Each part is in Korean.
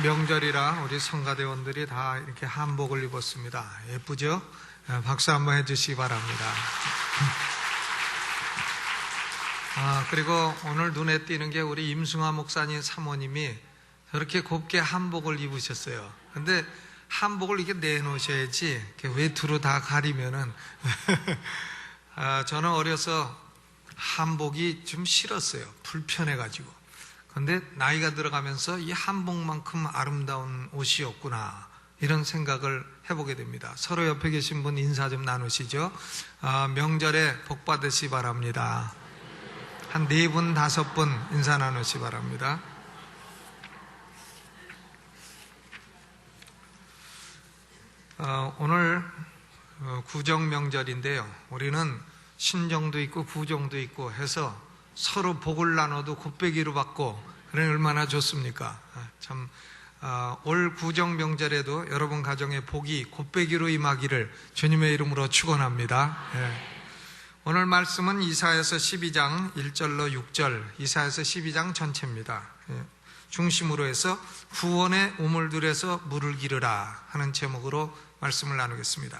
명절이라 우리 성가대원들이 다 이렇게 한복을 입었습니다. 예쁘죠? 박수 한번 해주시기 바랍니다. 그리고 오늘 눈에 띄는 게 우리 임승화 목사님 사모님이 저렇게 곱게 한복을 입으셨어요. 근데 한복을 이렇게 내놓으셔야지 이렇게 외투로 다 가리면은 저는 어려서 한복이 좀 싫었어요. 불편해가지고. 근데 나이가 들어가면서 이 한복만큼 아름다운 옷이 없구나, 이런 생각을 해보게 됩니다. 서로 옆에 계신 분 인사 좀 나누시죠. 명절에 복 받으시 바랍니다. 한 4분, 5분 인사 나누시 바랍니다. 오늘 구정 명절인데요. 우리는 신정도 있고 구정도 있고 해서 서로 복을 나눠도 곱배기로 받고, 그래 얼마나 좋습니까? 참, 올 구정 명절에도 여러분 가정에 복이 곱배기로 임하기를 주님의 이름으로 축원합니다. 오늘 말씀은 이사야서 12장 1절로 6절, 이사야서 12장 전체입니다. 중심으로 해서 구원의 우물들에서 물을 기르라 하는 제목으로 말씀을 나누겠습니다.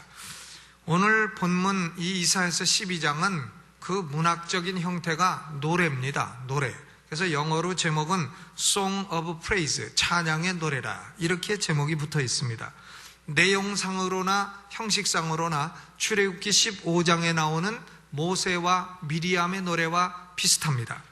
오늘 본문 이 이사야서 12장은 그 문학적인 형태가 노래입니다. 노래. 그래서 영어로 제목은 Song of Praise, 찬양의 노래라, 이렇게 제목이 붙어 있습니다. 내용상으로나 형식상으로나 출애굽기 15장에 나오는 모세와 미리암의 노래와 비슷합니다.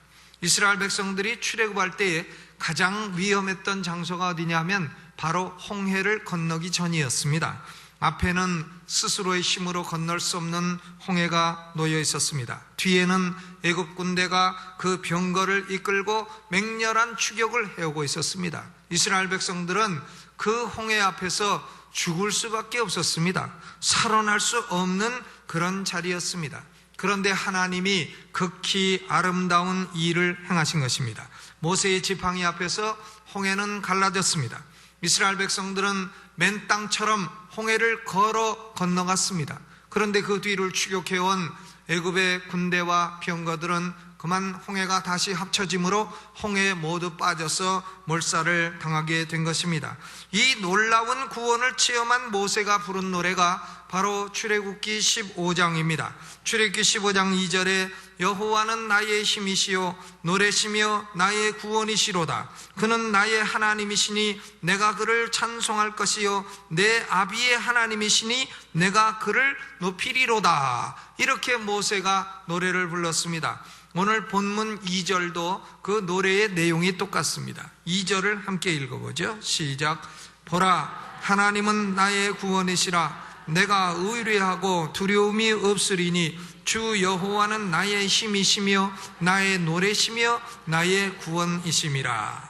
이스라엘 백성들이 출애굽할 때에 가장 위험했던 장소가 어디냐면 바로 홍해를 건너기 전이었습니다. 앞에는 스스로의 힘으로 건널 수 없는 홍해가 놓여 있었습니다. 뒤에는 애굽 군대가 그 병거를 이끌고 맹렬한 추격을 해오고 있었습니다. 이스라엘 백성들은 그 홍해 앞에서 죽을 수밖에 없었습니다. 살아날 수 없는 그런 자리였습니다. 그런데 하나님이 극히 아름다운 일을 행하신 것입니다. 모세의 지팡이 앞에서 홍해는 갈라졌습니다. 이스라엘 백성들은 맨 땅처럼 홍해를 걸어 건너갔습니다. 그런데 그 뒤를 추격해온 애굽의 군대와 병거들은 그만 홍해가 다시 합쳐짐으로 홍해에 모두 빠져서 몰살을 당하게 된 것입니다. 이 놀라운 구원을 체험한 모세가 부른 노래가 바로 출애굽기 15장입니다. 출애굽기 15장 2절에 여호와는 나의 힘이시요 노래시며 나의 구원이시로다. 그는 나의 하나님이시니 내가 그를 찬송할 것이요 내 아비의 하나님이시니 내가 그를 높이리로다. 이렇게 모세가 노래를 불렀습니다. 오늘 본문 2절도 그 노래의 내용이 똑같습니다. 2절을 함께 읽어보죠. 시작. 보라, 하나님은 나의 구원이시라. 내가 의뢰하고 두려움이 없으리니 주 여호와는 나의 힘이시며 나의 노래시며 나의 구원이심이라.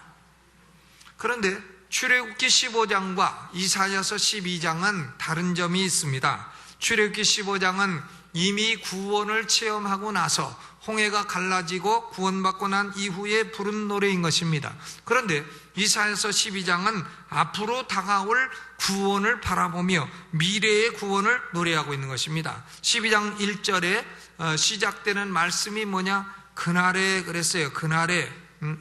그런데 출애굽기 15장과 이사야서 12장은 다른 점이 있습니다. 출애굽기 15장은 이미 구원을 체험하고 나서 홍해가 갈라지고 구원받고 난 이후에 부른 노래인 것입니다. 그런데 이사야서 12장은 앞으로 다가올 구원을 바라보며 미래의 구원을 노래하고 있는 것입니다. 12장 1절에 시작되는 말씀이 뭐냐? 그날에 그랬어요. 그날에,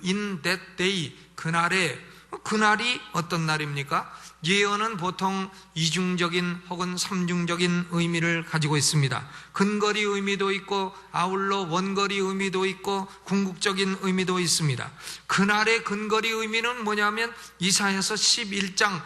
in that day, 그날이 어떤 날입니까? 예언은 보통 이중적인 혹은 삼중적인 의미를 가지고 있습니다. 근거리 의미도 있고 아울러 원거리 의미도 있고 궁극적인 의미도 있습니다. 그날의 근거리 의미는 뭐냐면 이사야서 11장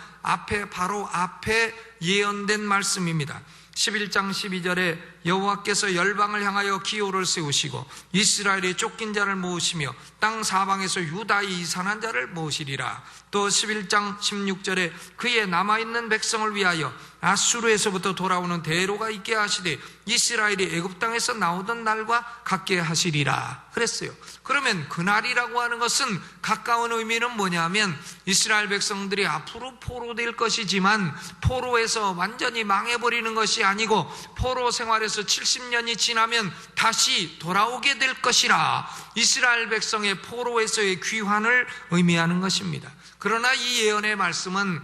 바로 앞에 예언된 말씀입니다. 11장 12절에 여호와께서 열방을 향하여 기호를 세우시고 이스라엘의 쫓긴 자를 모으시며 땅 사방에서 유다의 이산한 자를 모으시리라. 또 11장 16절에 그의 남아있는 백성을 위하여 아수르에서부터 돌아오는 대로가 있게 하시되 이스라엘이 애굽 땅에서 나오던 날과 같게 하시리라 그랬어요. 그러면 그날이라고 하는 것은 가까운 의미는 뭐냐면 이스라엘 백성들이 앞으로 포로될 것이지만 포로에서 완전히 망해버리는 것이 아니고 포로 생활에서 70년이 지나면 다시 돌아오게 될 것이라. 이스라엘 백성의 포로에서의 귀환을 의미하는 것입니다. 그러나 이 예언의 말씀은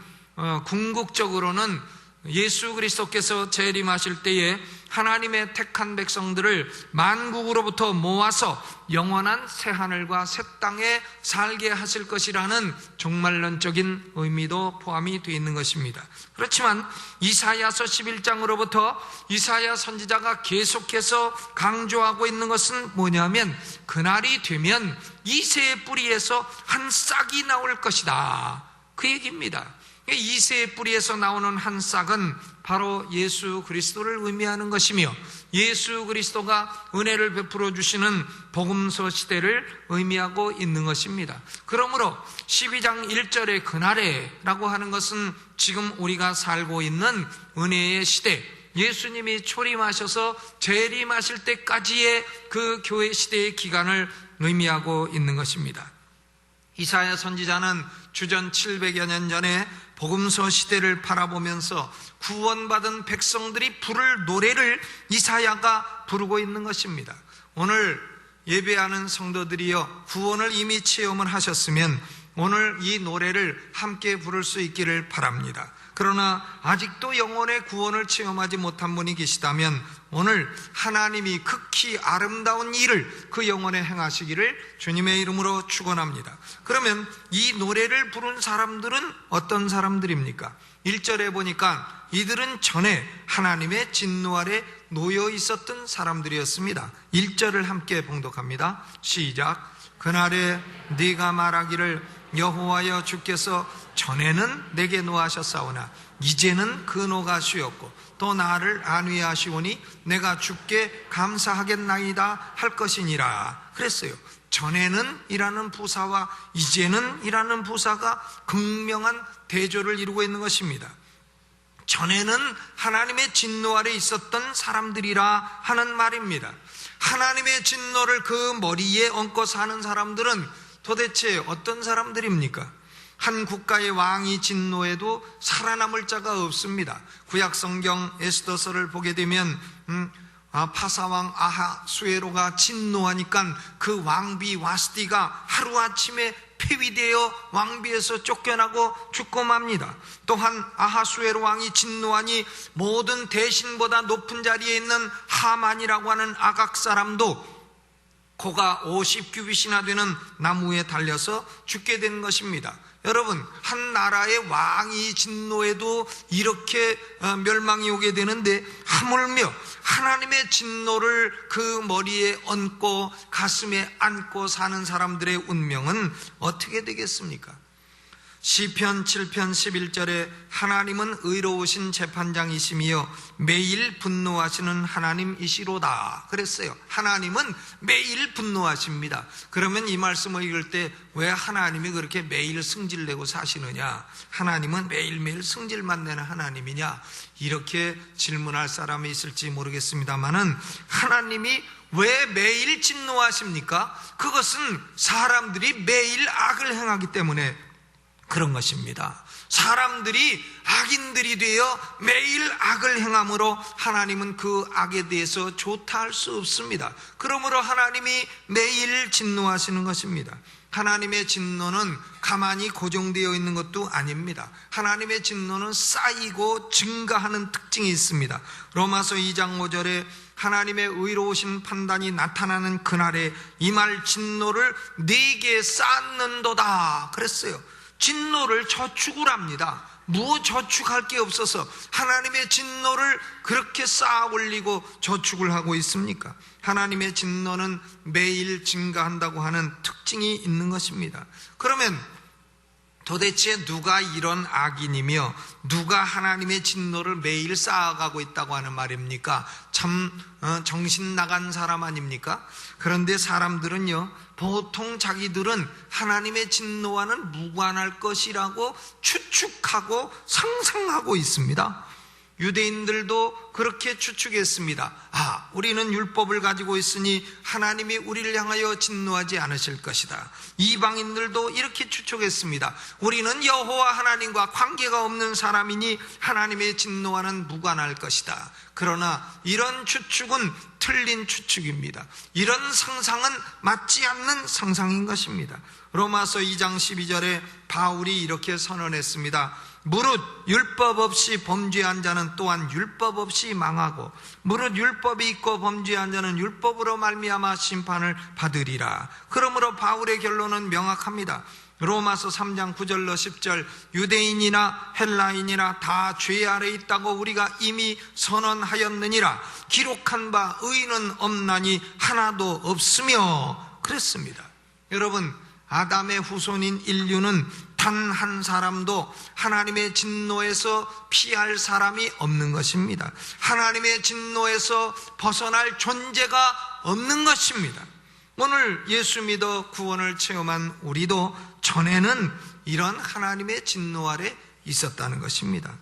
궁극적으로는 예수 그리스도께서 재림하실 때에 하나님의 택한 백성들을 만국으로부터 모아서 영원한 새하늘과 새 땅에 살게 하실 것이라는 종말론적인 의미도 포함이 되어 있는 것입니다. 그렇지만 이사야서 11장으로부터 이사야 선지자가 계속해서 강조하고 있는 것은 뭐냐면, 그날이 되면 이새의 뿌리에서 한 싹이 나올 것이다, 그 얘기입니다. 이새의 뿌리에서 나오는 한 싹은 바로 예수 그리스도를 의미하는 것이며, 예수 그리스도가 은혜를 베풀어 주시는 복음서 시대를 의미하고 있는 것입니다. 그러므로 12장 1절의 그날에 라고 하는 것은 지금 우리가 살고 있는 은혜의 시대, 예수님이 초림하셔서 재림하실 때까지의 그 교회 시대의 기간을 의미하고 있는 것입니다. 이사야 선지자는 주전 700여 년 전에 복음서 시대를 바라보면서 구원받은 백성들이 부를 노래를 이사야가 부르고 있는 것입니다. 오늘 예배하는 성도들이여, 구원을 이미 체험을 하셨으면 오늘 이 노래를 함께 부를 수 있기를 바랍니다. 그러나 아직도 영혼의 구원을 체험하지 못한 분이 계시다면 오늘 하나님이 극히 아름다운 일을 그 영혼에 행하시기를 주님의 이름으로 축원합니다. 그러면 이 노래를 부른 사람들은 어떤 사람들입니까? 1절에 보니까 이들은 전에 하나님의 진노 아래 놓여 있었던 사람들이었습니다. 1절을 함께 봉독합니다. 시작. 그날에 네가 말하기를 여호와여 주께서 전에는 내게 노하셨사오나 이제는 그 노가 쉬었고 또 나를 안위하시오니 내가 주께 감사하겠나이다 할 것이니라 그랬어요. 전에는 이라는 부사와 이제는 이라는 부사가 극명한 대조를 이루고 있는 것입니다. 전에는 하나님의 진노 아래 있었던 사람들이라 하는 말입니다. 하나님의 진노를 그 머리에 얹고 사는 사람들은 도대체 어떤 사람들입니까? 한 국가의 왕이 진노해도 살아남을 자가 없습니다. 구약성경 에스더서를 보게 되면 파사왕 아하수에로가 진노하니까 그 왕비 와스디가 하루아침에 폐위되어 왕비에서 쫓겨나고 죽고 맙니다. 또한 아하수에로 왕이 진노하니 모든 대신보다 높은 자리에 있는 하만이라고 하는 아각 사람도 코가 50규빗이나 되는 나무에 달려서 죽게 된 것입니다. 여러분, 한 나라의 왕이 진노해도 이렇게 멸망이 오게 되는데 하물며 하나님의 진노를 그 머리에 얹고 가슴에 안고 사는 사람들의 운명은 어떻게 되겠습니까? 시편 7편 11절에 하나님은 의로우신 재판장이시며 매일 분노하시는 하나님이시로다 그랬어요. 하나님은 매일 분노하십니다. 그러면 이 말씀을 읽을 때 왜 하나님이 그렇게 매일 승질내고 사시느냐, 하나님은 매일매일 승질만 내는 하나님이냐, 이렇게 질문할 사람이 있을지 모르겠습니다만은 하나님이 왜 매일 진노하십니까? 그것은 사람들이 매일 악을 행하기 때문에 그런 것입니다. 사람들이 악인들이 되어 매일 악을 행함으로 하나님은 그 악에 대해서 좋다 할 수 없습니다. 그러므로 하나님이 매일 진노하시는 것입니다. 하나님의 진노는 가만히 고정되어 있는 것도 아닙니다. 하나님의 진노는 쌓이고 증가하는 특징이 있습니다. 로마서 2장 5절에 하나님의 의로우신 판단이 나타나는 그날에 임할 진노를 네게 쌓는도다 그랬어요. 진노를 저축을 합니다. 저축할 게 없어서 하나님의 진노를 그렇게 쌓아 올리고 저축을 하고 있습니까? 하나님의 진노는 매일 증가한다고 하는 특징이 있는 것입니다. 그러면 도대체 누가 이런 악인이며 누가 하나님의 진노를 매일 쌓아가고 있다고 하는 말입니까? 참 정신 나간 사람 아닙니까? 그런데 사람들은요, 보통 자기들은 하나님의 진노와는 무관할 것이라고 추측하고 상상하고 있습니다. 유대인들도 그렇게 추측했습니다. 우리는 율법을 가지고 있으니 하나님이 우리를 향하여 진노하지 않으실 것이다. 이방인들도 이렇게 추측했습니다. 우리는 여호와 하나님과 관계가 없는 사람이니 하나님의 진노와는 무관할 것이다. 그러나 이런 추측은 틀린 추측입니다. 이런 상상은 맞지 않는 상상인 것입니다. 로마서 2장 12절에 바울이 이렇게 선언했습니다. 무릇 율법 없이 범죄한 자는 또한 율법 없이 망하고 무릇 율법이 있고 범죄한 자는 율법으로 말미암아 심판을 받으리라. 그러므로 바울의 결론은 명확합니다. 로마서 3장 9절로 10절 유대인이나 헬라인이나 다 죄 아래 있다고 우리가 이미 선언하였느니라. 기록한 바 의인은 없나니 하나도 없으며 그랬습니다. 여러분, 아담의 후손인 인류는 단 한 사람도 하나님의 진노에서 피할 사람이 없는 것입니다. 하나님의 진노에서 벗어날 존재가 없는 것입니다. 오늘 예수 믿어 구원을 체험한 우리도 전에는 이런 하나님의 진노 아래 있었다는 것입니다.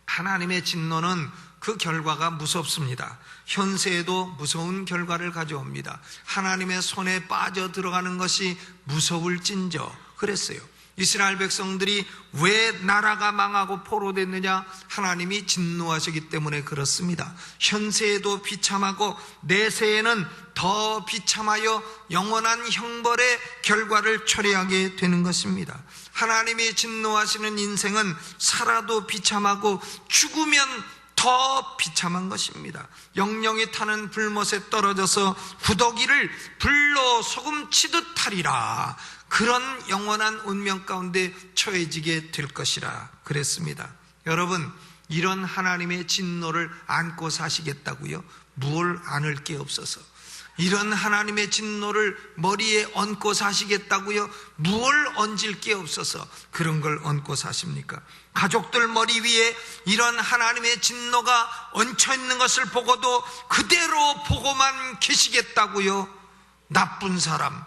하나님의 진노는 그 결과가 무섭습니다. 현세에도 무서운 결과를 가져옵니다. 하나님의 손에 빠져 들어가는 것이 무서울진저 그랬어요. 이스라엘 백성들이 왜 나라가 망하고 포로됐느냐? 하나님이 진노하시기 때문에 그렇습니다. 현세에도 비참하고 내세에는 더 비참하여 영원한 형벌의 결과를 초래하게 되는 것입니다. 하나님이 진노하시는 인생은 살아도 비참하고 죽으면 더 비참한 것입니다. 영영이 타는 불못에 떨어져서 구더기를 불로 소금치듯 하리라. 그런 영원한 운명 가운데 처해지게 될 것이라 그랬습니다. 여러분, 이런 하나님의 진노를 안고 사시겠다고요? 뭘 안을 게 없어서. 이런 하나님의 진노를 머리에 얹고 사시겠다고요? 뭘 얹을 게 없어서 그런 걸 얹고 사십니까? 가족들 머리 위에 이런 하나님의 진노가 얹혀 있는 것을 보고도 그대로 보고만 계시겠다고요? 나쁜 사람.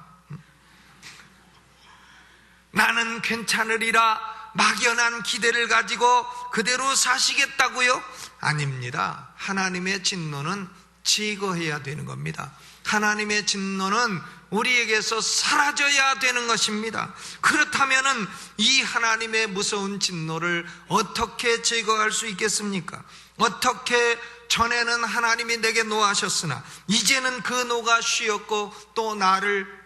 나는 괜찮으리라 막연한 기대를 가지고 그대로 사시겠다고요? 아닙니다. 하나님의 진노는 제거해야 되는 겁니다. 하나님의 진노는 우리에게서 사라져야 되는 것입니다. 그렇다면 이 하나님의 무서운 진노를 어떻게 제거할 수 있겠습니까? 어떻게 전에는 하나님이 내게 노하셨으나 이제는 그 노가 쉬었고 또 나를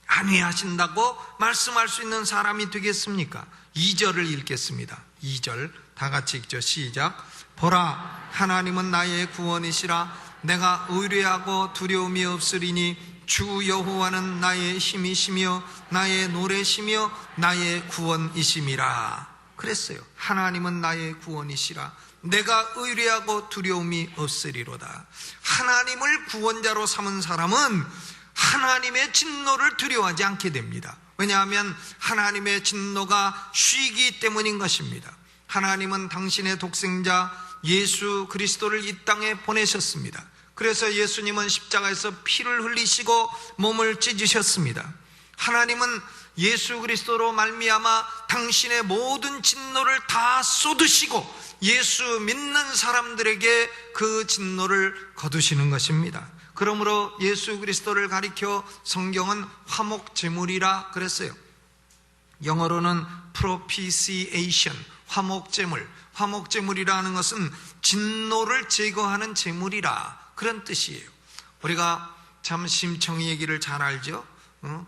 안위하신다고 말씀할 수 있는 사람이 되겠습니까? 2절을 읽겠습니다. 2절 다 같이 읽죠. 시작. 보라, 하나님은 나의 구원이시라. 내가 의뢰하고 두려움이 없으리니 주 여호와는 나의 힘이시며 나의 노래시며 나의 구원이심이라. 그랬어요. 하나님은 나의 구원이시라. 내가 의뢰하고 두려움이 없으리로다. 하나님을 구원자로 삼은 사람은 하나님의 진노를 두려워하지 않게 됩니다. 왜냐하면 하나님의 진노가 쉬기 때문인 것입니다. 하나님은 당신의 독생자 예수 그리스도를 이 땅에 보내셨습니다. 그래서 예수님은 십자가에서 피를 흘리시고 몸을 찢으셨습니다. 하나님은 예수 그리스도로 말미암아 당신의 모든 진노를 다 쏟으시고 예수 믿는 사람들에게 그 진노를 거두시는 것입니다. 그러므로 예수 그리스도를 가리켜 성경은 화목제물이라 그랬어요. 영어로는 propitiation, 화목제물. 화목제물이라는 것은 진노를 제거하는 제물이라 그런 뜻이에요. 우리가 참 심청이 얘기를 잘 알죠.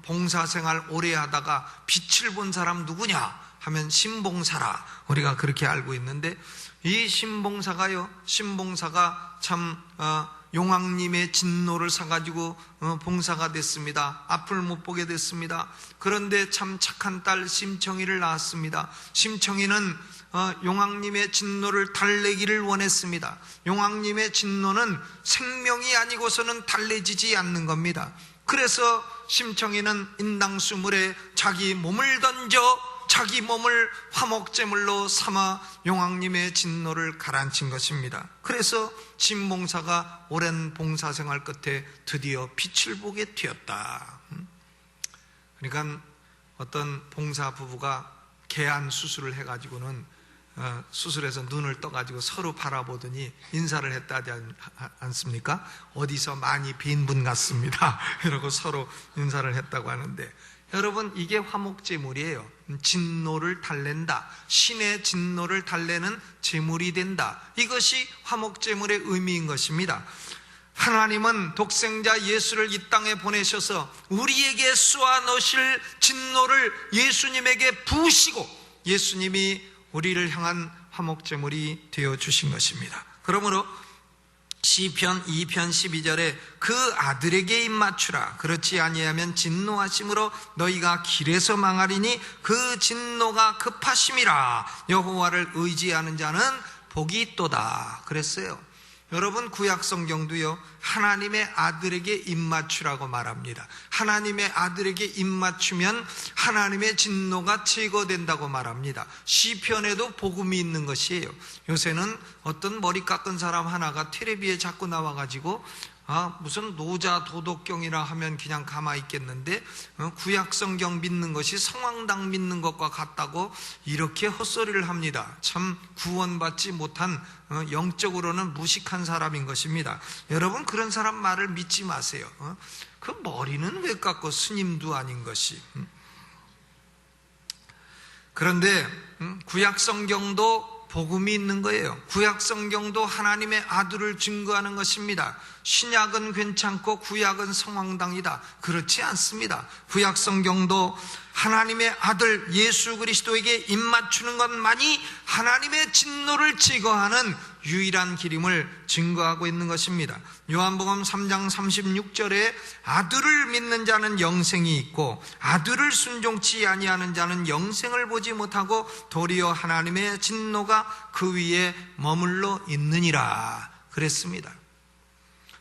봉사생활 오래 하다가 빛을 본 사람 누구냐 하면 신봉사라 우리가 그렇게 알고 있는데, 이 신봉사가 참 용왕님의 진노를 사가지고 봉사가 됐습니다. 앞을 못 보게 됐습니다. 그런데 참 착한 딸 심청이를 낳았습니다. 심청이는 용왕님의 진노를 달래기를 원했습니다. 용왕님의 진노는 생명이 아니고서는 달래지지 않는 겁니다. 그래서 심청이는 인당수 물에 자기 몸을 던져 자기 몸을 화목제물로 삼아 용왕님의 진노를 가라앉힌 것입니다. 그래서 신봉사가 오랜 봉사생활 끝에 드디어 빛을 보게 되었다. 그러니까 어떤 봉사 부부가 개안 수술을 해가지고는 수술해서 눈을 떠가지고 서로 바라보더니 인사를 했다지 않습니까? 어디서 많이 뵌 분 같습니다. 이러고 서로 인사를 했다고 하는데, 여러분, 이게 화목제물이에요. 진노를 달랜다, 신의 진노를 달래는 제물이 된다. 이것이 화목제물의 의미인 것입니다. 하나님은 독생자 예수를 이 땅에 보내셔서 우리에게 쏘아 넣으실 진노를 예수님에게 부으시고 예수님이 우리를 향한 화목제물이 되어주신 것입니다. 그러므로 시편 2편 12절에 그 아들에게 입맞추라, 그렇지 아니하면 진노하심으로 너희가 길에서 망하리니 그 진노가 급하심이라, 여호와를 의지하는 자는 복이 있도다 그랬어요. 여러분, 구약성경도요 하나님의 아들에게 입맞추라고 말합니다. 하나님의 아들에게 입맞추면 하나님의 진노가 제거된다고 말합니다. 시편에도 복음이 있는 것이에요. 요새는 어떤 머리 깎은 사람 하나가 텔레비에 자꾸 나와가지고 무슨 노자 도덕경이라 하면 그냥 가만히 있겠는데 구약성경 믿는 것이 성황당 믿는 것과 같다고 이렇게 헛소리를 합니다. 참 구원받지 못한 영적으로는 무식한 사람인 것입니다. 여러분, 그런 사람 말을 믿지 마세요. 그 머리는 왜 깎고 스님도 아닌 것이. 그런데 구약성경도 복음이 있는 거예요. 구약성경도 하나님의 아들을 증거하는 것입니다. 신약은 괜찮고 구약은 성황당이다, 그렇지 않습니다. 구약성경도 하나님의 아들 예수 그리스도에게 입맞추는 것만이 하나님의 진노를 제거하는 유일한 길임을 증거하고 있는 것입니다. 요한복음 3장 36절에 아들을 믿는 자는 영생이 있고 아들을 순종치 아니하는 자는 영생을 보지 못하고 도리어 하나님의 진노가 그 위에 머물러 있느니라 그랬습니다.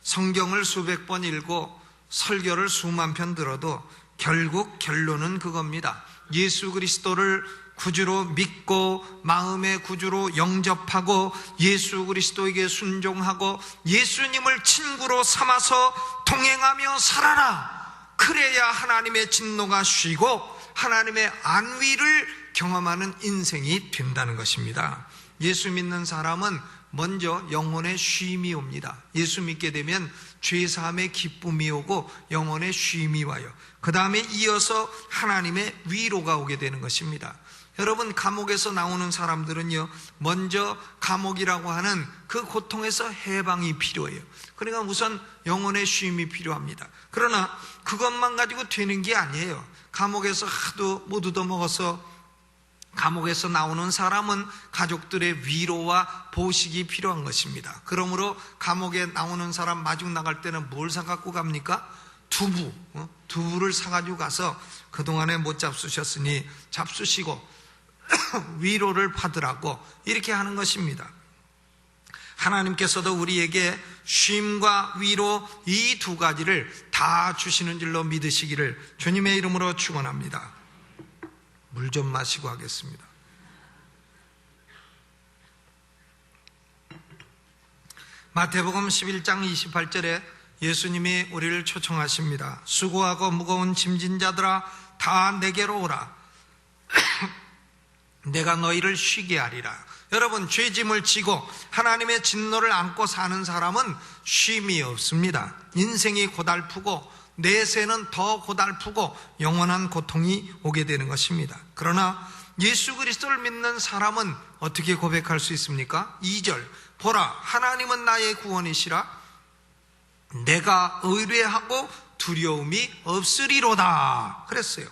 성경을 수백 번 읽고 설교를 수만 편 들어도 결국 결론은 그겁니다. 예수 그리스도를 구주로 믿고 마음의 구주로 영접하고 예수 그리스도에게 순종하고 예수님을 친구로 삼아서 동행하며 살아라. 그래야 하나님의 진노가 쉬고 하나님의 안위를 경험하는 인생이 된다는 것입니다. 예수 믿는 사람은 먼저 영혼의 쉼이 옵니다. 예수 믿게 되면 죄사함의 기쁨이 오고 영혼의 쉼이 와요. 그 다음에 이어서 하나님의 위로가 오게 되는 것입니다. 여러분, 감옥에서 나오는 사람들은요 먼저 감옥이라고 하는 그 고통에서 해방이 필요해요. 그러니까 우선 영혼의 쉼이 필요합니다. 그러나 그것만 가지고 되는 게 아니에요. 감옥에서 하도 못 얻어먹어서 감옥에서 나오는 사람은 가족들의 위로와 보식이 필요한 것입니다. 그러므로 감옥에 나오는 사람 마중 나갈 때는 뭘 사갖고 갑니까? 두부를 사가지고 가서 그동안에 못 잡수셨으니 잡수시고 위로를 받으라고 이렇게 하는 것입니다. 하나님께서도 우리에게 쉼과 위로 이 두 가지를 다 주시는 줄로 믿으시기를 주님의 이름으로 축원합니다. 물 좀 마시고 하겠습니다. 마태복음 11장 28절에 예수님이 우리를 초청하십니다. 수고하고 무거운 짐진 자들아 다 내게로 오라. 내가 너희를 쉬게 하리라. 여러분, 죄짐을 지고 하나님의 진노를 안고 사는 사람은 쉼이 없습니다. 인생이 고달프고 내세는 더 고달프고 영원한 고통이 오게 되는 것입니다. 그러나 예수 그리스도를 믿는 사람은 어떻게 고백할 수 있습니까? 2절, 보라 하나님은 나의 구원이시라. 내가 의뢰하고 두려움이 없으리로다 그랬어요.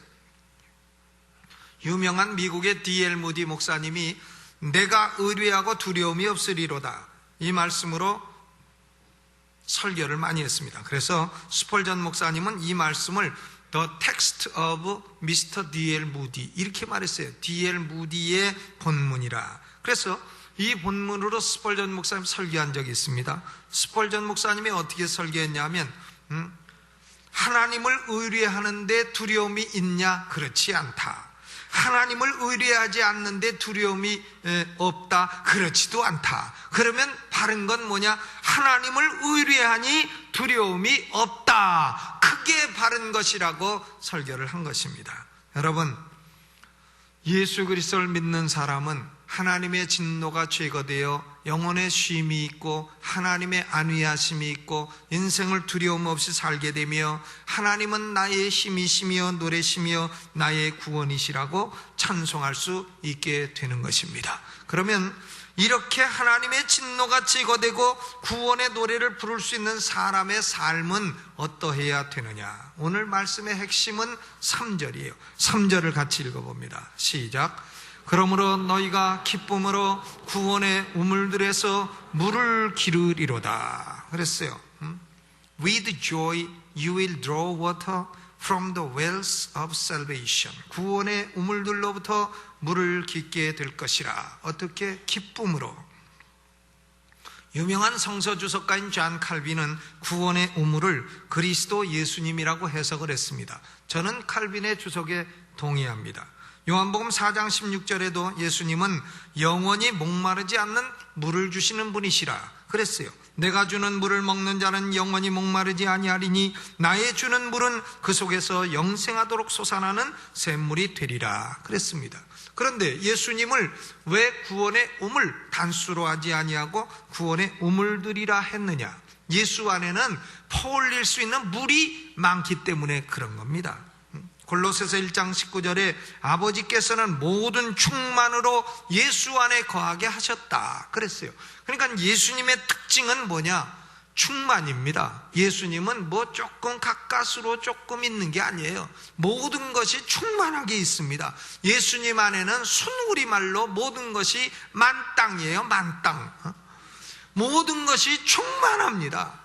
유명한 미국의 D.L. 무디 목사님이 내가 의뢰하고 두려움이 없으리로다 이 말씀으로 설교를 많이 했습니다. 그래서 스펄전 목사님은 이 말씀을 The Text of Mr. D.L. Moody 이렇게 말했어요. D.L. 무디의 본문이라. 그래서 이 본문으로 스펄전 목사님 설교한 적이 있습니다. 스펄전 목사님이 어떻게 설교했냐면 하나님을 의뢰하는데 두려움이 있냐? 그렇지 않다. 하나님을 의뢰하지 않는데 두려움이 없다? 그렇지도 않다. 그러면 바른 건 뭐냐? 하나님을 의뢰하니 두려움이 없다. 그게 바른 것이라고 설교를 한 것입니다. 여러분, 예수 그리스도를 믿는 사람은 하나님의 진노가 제거되어 영혼의 쉼이 있고 하나님의 안위하심이 있고 인생을 두려움 없이 살게 되며 하나님은 나의 힘이시며 노래시며 나의 구원이시라고 찬송할 수 있게 되는 것입니다. 그러면 이렇게 하나님의 진노가 제거되고 구원의 노래를 부를 수 있는 사람의 삶은 어떠해야 되느냐? 오늘 말씀의 핵심은 3절이에요. 3절을 같이 읽어봅니다. 시작. 그러므로 너희가 기쁨으로 구원의 우물들에서 물을 기르리로다. 그랬어요. With joy you will draw water from the wells of salvation. 구원의 우물들로부터 물을 깃게 될 것이라. 어떻게? 기쁨으로. 유명한 성서 주석가인 존 칼빈은 구원의 우물을 그리스도 예수님이라고 해석을 했습니다. 저는 칼빈의 주석에 동의합니다. 요한복음 4장 16절에도 예수님은 영원히 목마르지 않는 물을 주시는 분이시라 그랬어요. 내가 주는 물을 먹는 자는 영원히 목마르지 아니하리니 나의 주는 물은 그 속에서 영생하도록 솟아나는 샘물이 되리라 그랬습니다. 그런데 예수님을 왜 구원의 우물, 단수로 하지 아니하고 구원의 우물들이라 했느냐? 예수 안에는 퍼올릴 수 있는 물이 많기 때문에 그런 겁니다. 골로새서 1장 19절에 아버지께서는 모든 충만으로 예수 안에 거하게 하셨다 그랬어요. 그러니까 예수님의 특징은 뭐냐? 충만입니다. 예수님은 뭐 조금 가까스로 조금 있는 게 아니에요. 모든 것이 충만하게 있습니다. 예수님 안에는 순우리말로 모든 것이 만땅이에요. 만땅. 모든 것이 충만합니다.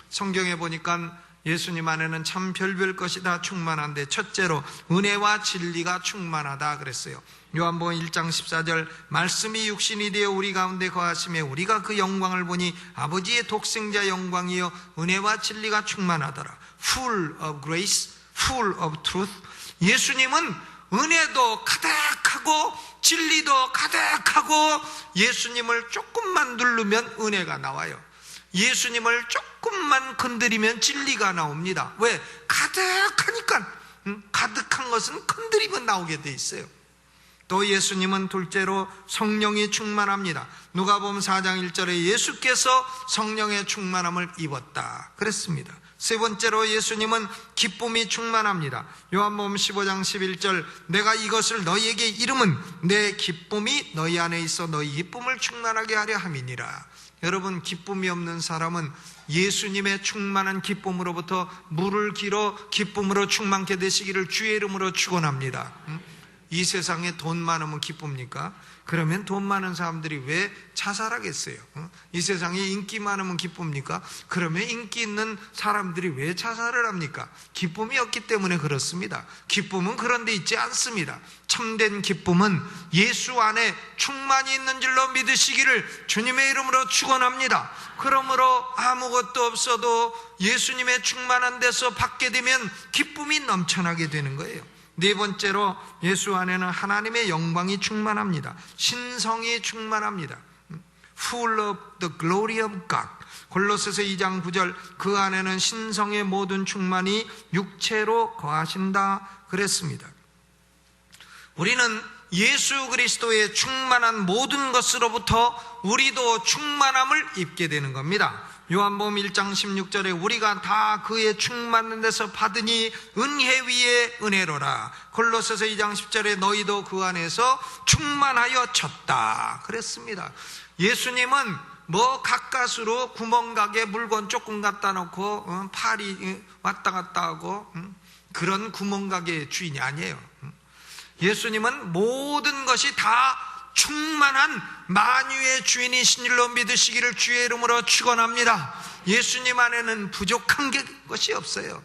성경에 보니까 예수님 안에는 참 별별 것이 다 충만한데 첫째로 은혜와 진리가 충만하다 그랬어요. 요한복음 1장 14절 말씀이 육신이 되어 우리 가운데 거하시며 우리가 그 영광을 보니 아버지의 독생자 영광이요 은혜와 진리가 충만하더라. Full of grace, full of truth. 예수님은 은혜도 가득하고 진리도 가득하고 예수님을 조금만 누르면 은혜가 나와요. 예수님을 조금만 건드리면 진리가 나옵니다. 왜? 가득하니까. 가득한 것은 건드리면 나오게 돼 있어요. 또 예수님은 둘째로 성령이 충만합니다. 누가복음 4장 1절에 예수께서 성령의 충만함을 입었다 그랬습니다. 세 번째로 예수님은 기쁨이 충만합니다. 요한복음 15장 11절 내가 이것을 너희에게 이름은 내 기쁨이 너희 안에 있어 너희 기쁨을 충만하게 하려 함이니라. 여러분, 기쁨이 없는 사람은 예수님의 충만한 기쁨으로부터 물을 길어 기쁨으로 충만케 되시기를 주의 이름으로 축원합니다. 이 세상에 돈 많으면 기쁩니까? 그러면 돈 많은 사람들이 왜 자살하겠어요? 이 세상에 인기 많으면 기쁩니까? 그러면 인기 있는 사람들이 왜 자살을 합니까? 기쁨이 없기 때문에 그렇습니다. 기쁨은 그런 데 있지 않습니다. 참된 기쁨은 예수 안에 충만히 있는 줄로 믿으시기를 주님의 이름으로 축원합니다. 그러므로 아무것도 없어도 예수님의 충만한 데서 받게 되면 기쁨이 넘쳐나게 되는 거예요. 네 번째로 예수 안에는 하나님의 영광이 충만합니다. 신성이 충만합니다. Full of the glory of God. 골로새서 2장 9절 그 안에는 신성의 모든 충만이 육체로 거하신다 그랬습니다. 우리는 예수 그리스도의 충만한 모든 것으로부터 우리도 충만함을 입게 되는 겁니다. 요한복음 1장 16절에 우리가 다 그의 충만한 데서 받으니 은혜 위에 은혜로라. 골로새서 2장 10절에 너희도 그 안에서 충만하여 졌다 그랬습니다. 예수님은 뭐 가까스로 구멍가게 물건 조금 갖다 놓고 팔이 왔다 갔다 하고 그런 구멍가게의 주인이 아니에요. 예수님은 모든 것이 다 충만한 만유의 주인이신 줄로 믿으시기를 주의 이름으로 축원합니다. 예수님 안에는 부족한 것이 없어요.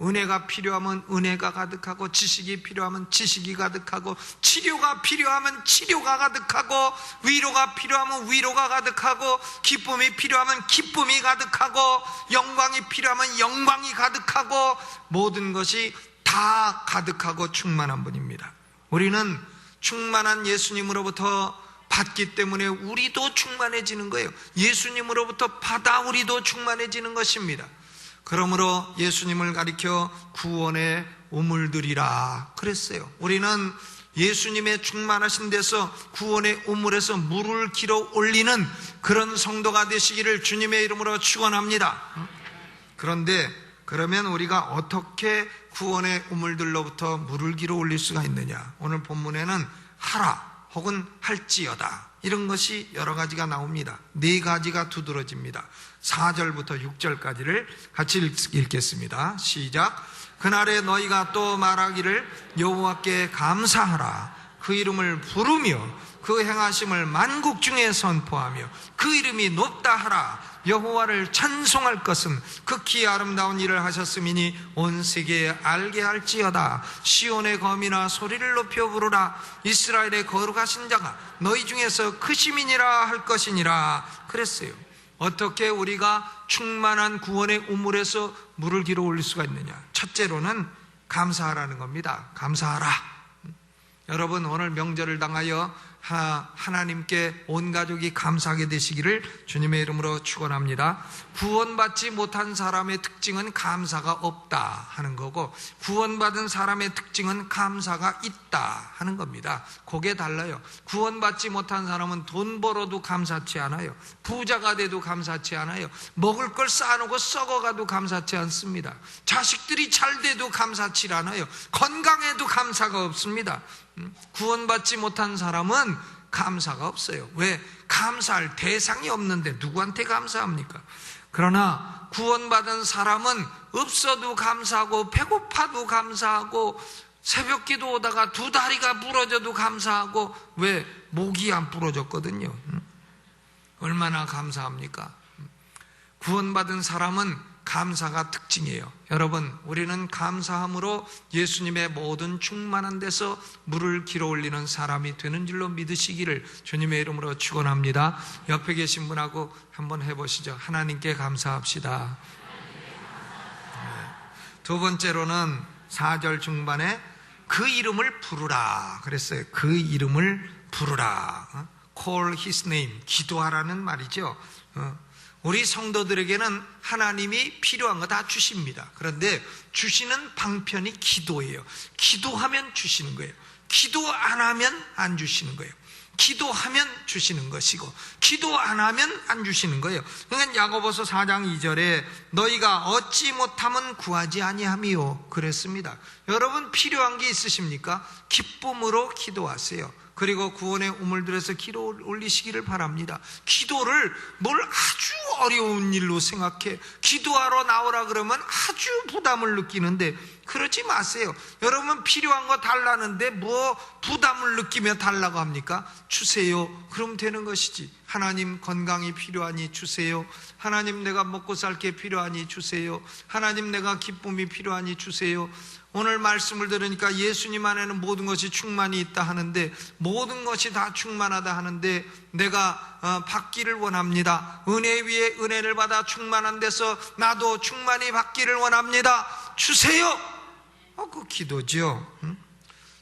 은혜가 필요하면 은혜가 가득하고 지식이 필요하면 지식이 가득하고 치료가 필요하면 치료가 가득하고 위로가 필요하면 위로가 가득하고 기쁨이 필요하면 기쁨이 가득하고 영광이 필요하면 영광이 가득하고 모든 것이 다 가득하고 충만한 분입니다. 우리는 충만한 예수님으로부터 받기 때문에 우리도 충만해지는 거예요. 예수님으로부터 받아 우리도 충만해지는 것입니다. 그러므로 예수님을 가리켜 구원의 우물들이라 그랬어요. 우리는 예수님의 충만하신 데서 구원의 우물에서 물을 길어 올리는 그런 성도가 되시기를 주님의 이름으로 축원합니다. 그런데 그러면 우리가 어떻게 구원의 우물들로부터 물을 길어 올릴 수가 있느냐? 오늘 본문에는 하라 혹은 할지어다 이런 것이 여러 가지가 나옵니다. 네 가지가 두드러집니다. 4절부터 6절까지를 같이 읽겠습니다. 시작. 그날에 너희가 또 말하기를 여호와께 감사하라. 그 이름을 부르며 그 행하심을 만국 중에 선포하며 그 이름이 높다 하라. 여호와를 찬송할 것은 극히 아름다운 일을 하셨음이니 온 세계에 알게 할지어다. 시온의 거미나 소리를 높여 부르라. 이스라엘의 거룩하신 자가 너희 중에서 크심이니라 할 것이니라 그랬어요. 어떻게 우리가 충만한 구원의 우물에서 물을 길어 올릴 수가 있느냐? 첫째로는 감사하라는 겁니다. 감사하라. 여러분, 오늘 명절을 당하여 하나님께 온 가족이 감사하게 되시기를 주님의 이름으로 축원합니다. 구원받지 못한 사람의 특징은 감사가 없다 하는 거고, 구원받은 사람의 특징은 감사가 있다 하는 겁니다. 그게 달라요. 구원받지 못한 사람은 돈 벌어도 감사치 않아요. 부자가 돼도 감사치 않아요. 먹을 걸 쌓아놓고 썩어가도 감사치 않습니다. 자식들이 잘 돼도 감사치 않아요. 건강해도 감사가 없습니다. 구원받지 못한 사람은 감사가 없어요. 왜? 감사할 대상이 없는데 누구한테 감사합니까? 그러나 구원받은 사람은 없어도 감사하고 배고파도 감사하고 새벽기도 오다가 두 다리가 부러져도 감사하고, 왜? 목이 안 부러졌거든요. 얼마나 감사합니까? 구원받은 사람은 감사가 특징이에요. 여러분, 우리는 감사함으로 예수님의 모든 충만한 데서 물을 길어 올리는 사람이 되는 줄로 믿으시기를 주님의 이름으로 축원합니다. 옆에 계신 분하고 한번 해보시죠. 하나님께 감사합시다. 두 번째로는 4절 중반에 그 이름을 부르라 그랬어요. 그 이름을 부르라. Call his name. 기도하라는 말이죠. 우리 성도들에게는 하나님이 필요한 거 다 주십니다. 그런데 주시는 방편이 기도예요. 기도하면 주시는 거예요. 기도 안 하면 안 주시는 거예요. 기도하면 주시는 것이고, 기도 안 하면 안 주시는 거예요. 그러니까 야고보서 4장 2절에 너희가 얻지 못하면 구하지 아니하미요 그랬습니다. 여러분, 필요한 게 있으십니까? 기쁨으로 기도하세요. 그리고 구원의 우물들에서 기도 올리시기를 바랍니다. 기도를 뭘 아주 어려운 일로 생각해 기도하러 나오라 그러면 아주 부담을 느끼는데, 그러지 마세요. 여러분, 필요한 거 달라는데 뭐 부담을 느끼며 달라고 합니까? 주세요. 그럼 되는 것이지. 하나님, 건강이 필요하니 주세요. 하나님, 내가 먹고 살 게 필요하니 주세요. 하나님, 내가 기쁨이 필요하니 주세요. 오늘 말씀을 들으니까 예수님 안에는 모든 것이 충만히 있다 하는데, 모든 것이 다 충만하다 하는데 내가 받기를 원합니다. 은혜 위에 은혜를 받아 충만한 데서 나도 충만히 받기를 원합니다. 주세요. 그 기도죠.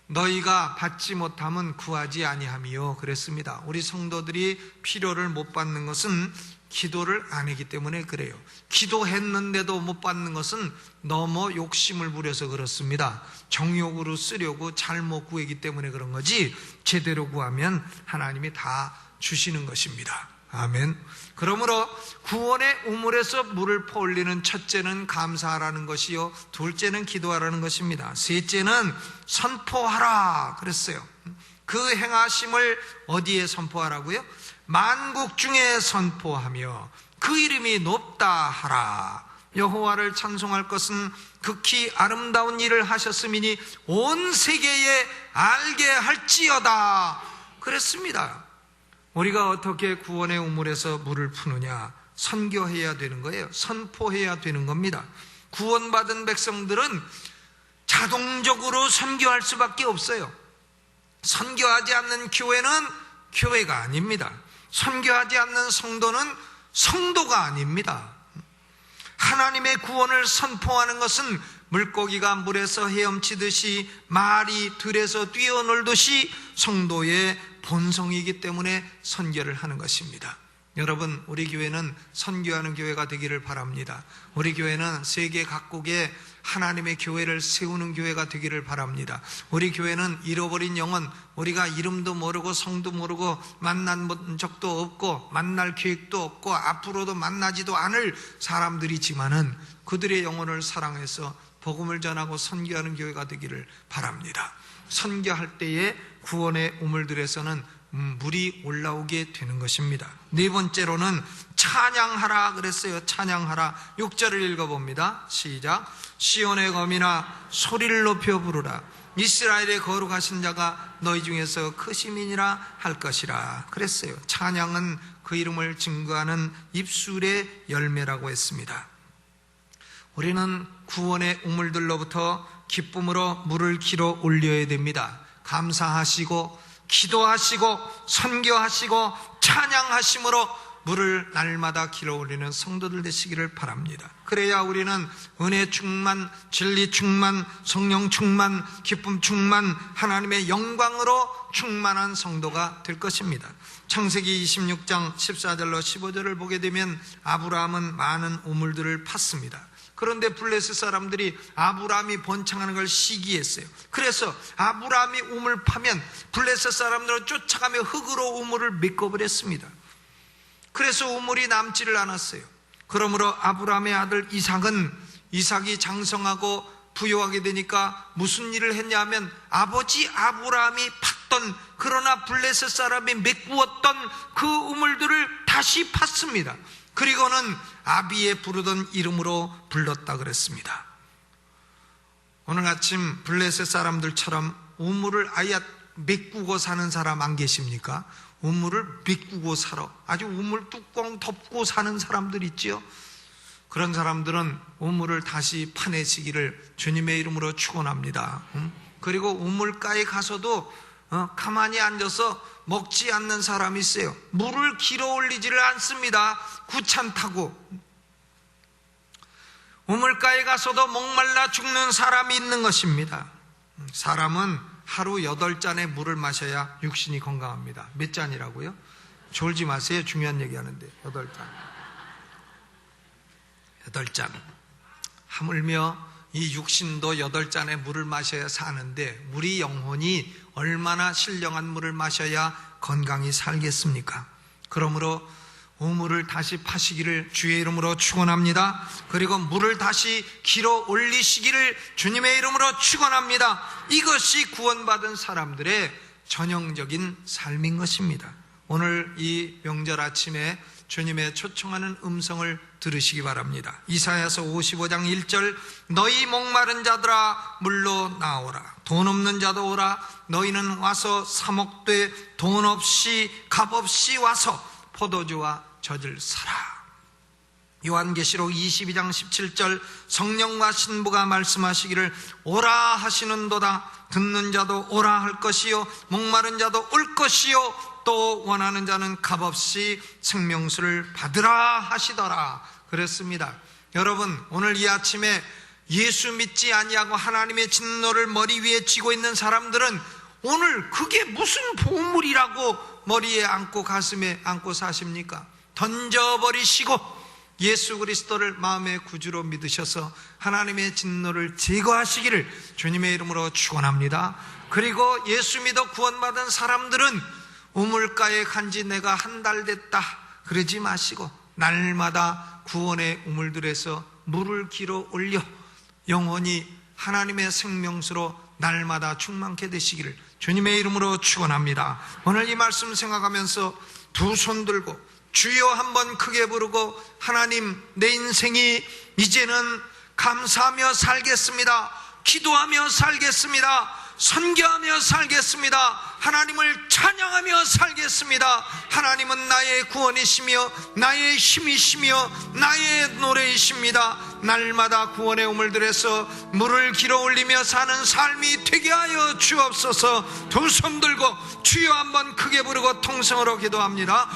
너희가 받지 못하면 구하지 아니하미요 그랬습니다. 우리 성도들이 필요를 못 받는 것은 기도를 안 하기 때문에 그래요. 기도했는데도 못 받는 것은 너무 욕심을 부려서 그렇습니다. 정욕으로 쓰려고 잘못 구하기 때문에 그런 거지, 제대로 구하면 하나님이 다 주시는 것입니다. 아멘. 그러므로 구원의 우물에서 물을 퍼올리는 첫째는 감사하라는 것이요, 둘째는 기도하라는 것입니다. 셋째는 선포하라 그랬어요. 그 행하심을 어디에 선포하라고요? 만국 중에 선포하며 그 이름이 높다 하라. 여호와를 찬송할 것은 극히 아름다운 일을 하셨음이니 온 세계에 알게 할지어다 그랬습니다. 우리가 어떻게 구원의 우물에서 물을 푸느냐? 선교해야 되는 거예요. 선포해야 되는 겁니다. 구원받은 백성들은 자동적으로 선교할 수밖에 없어요. 선교하지 않는 교회는 교회가 아닙니다. 선교하지 않는 성도는 성도가 아닙니다. 하나님의 구원을 선포하는 것은 물고기가 물에서 헤엄치듯이 말이 들에서 뛰어놀듯이 성도의 본성이기 때문에 선교를 하는 것입니다. 여러분, 우리 교회는 선교하는 교회가 되기를 바랍니다. 우리 교회는 세계 각국에 하나님의 교회를 세우는 교회가 되기를 바랍니다. 우리 교회는 잃어버린 영혼, 우리가 이름도 모르고 성도 모르고 만난 적도 없고 만날 계획도 없고 앞으로도 만나지도 않을 사람들이지만은 그들의 영혼을 사랑해서 복음을 전하고 선교하는 교회가 되기를 바랍니다. 선교할 때에 구원의 우물들에서는 물이 올라오게 되는 것입니다. 네 번째로는 찬양하라 그랬어요. 찬양하라. 6절을 읽어봅니다. 시작. 시온의 검이나 소리를 높여 부르라. 이스라엘의 거룩하신 자가 너희 중에서 크심이니라 할 것이라 그랬어요. 찬양은 그 이름을 증거하는 입술의 열매라고 했습니다. 우리는 구원의 우물들로부터 기쁨으로 물을 길어 올려야 됩니다. 감사하시고 기도하시고 선교하시고 찬양하심으로 물을 날마다 길어 올리는 성도들 되시기를 바랍니다. 그래야 우리는 은혜 충만, 진리 충만, 성령 충만, 기쁨 충만, 하나님의 영광으로 충만한 성도가 될 것입니다. 창세기 26장 14절로 15절을 보게 되면 아브라함은 많은 우물들을 팠습니다. 그런데 블레셋 사람들이 아브라함이 번창하는 걸 시기했어요. 그래서 아브라함이 우물 파면 블레셋 사람들을 쫓아가며 흙으로 우물을 메꿔버렸습니다. 그래서 우물이 남지를 않았어요. 그러므로 아브라함의 아들 이삭이 장성하고 부유하게 되니까 무슨 일을 했냐 하면 아버지 아브라함이 팠던, 그러나 블레셋 사람이 메꾸었던 그 우물들을 다시 팠습니다. 그리고는 아비에 부르던 이름으로 불렀다 그랬습니다. 오늘 아침 블레셋 사람들처럼 우물을 아예 메꾸고 사는 사람 안 계십니까? 우물을 메꾸고 살아. 아주 우물 뚜껑 덮고 사는 사람들 있지요. 그런 사람들은 우물을 다시 파내시기를 주님의 이름으로 축원합니다. 그리고 우물가에 가서도 가만히 앉아서 먹지 않는 사람이 있어요. 물을 길어 올리지를 않습니다. 구찬 타고. 우물가에 가서도 목말라 죽는 사람이 있는 것입니다. 사람은 하루 8잔의 물을 마셔야 육신이 건강합니다. 몇 잔이라고요? 졸지 마세요. 중요한 얘기하는데 8잔. 하물며 이 육신도 8잔의 물을 마셔야 사는데 우리 영혼이 얼마나 신령한 물을 마셔야 건강히 살겠습니까? 그러므로 우물을 다시 파시기를 주의 이름으로 축원합니다. 그리고 물을 다시 길어 올리시기를 주님의 이름으로 축원합니다. 이것이 구원받은 사람들의 전형적인 삶인 것입니다. 오늘 이 명절 아침에 주님의 초청하는 음성을 들으시기 바랍니다. 이사야서 55장 1절 너희 목마른 자들아 물로 나오라. 돈 없는 자도 오라. 너희는 와서 사 먹되 돈 없이 값 없이 와서 포도주와 젖을 사라. 요한계시록 22장 17절 성령과 신부가 말씀하시기를 오라 하시는도다. 듣는 자도 오라 할 것이요 목마른 자도 올 것이요 또 원하는 자는 값없이 생명수를 받으라 하시더라 그랬습니다. 여러분, 오늘 이 아침에 예수 믿지 아니하고 하나님의 진노를 머리 위에 쥐고 있는 사람들은 오늘 그게 무슨 보물이라고 머리에 안고 가슴에 안고 사십니까? 던져버리시고 예수 그리스도를 마음의 구주로 믿으셔서 하나님의 진노를 제거하시기를 주님의 이름으로 축원합니다. 그리고 예수 믿어 구원받은 사람들은 우물가에 간지 내가 한 달 됐다 그러지 마시고 날마다 구원의 우물들에서 물을 길어 올려 영혼이 하나님의 생명수로 날마다 충만케 되시기를 주님의 이름으로 축원합니다. 오늘 이 말씀 생각하면서 두 손 들고 주여 한번 크게 부르고 하나님, 내 인생이 이제는 감사하며 살겠습니다. 기도하며 살겠습니다. 선교하며 살겠습니다. 하나님을 찬양하며 살겠습니다. 하나님은 나의 구원이시며 나의 힘이시며 나의 노래이십니다. 날마다 구원의 우물들에서 물을 길어 올리며 사는 삶이 되게 하여 주옵소서. 두 손 들고 주여 한번 크게 부르고 통성으로 기도합니다.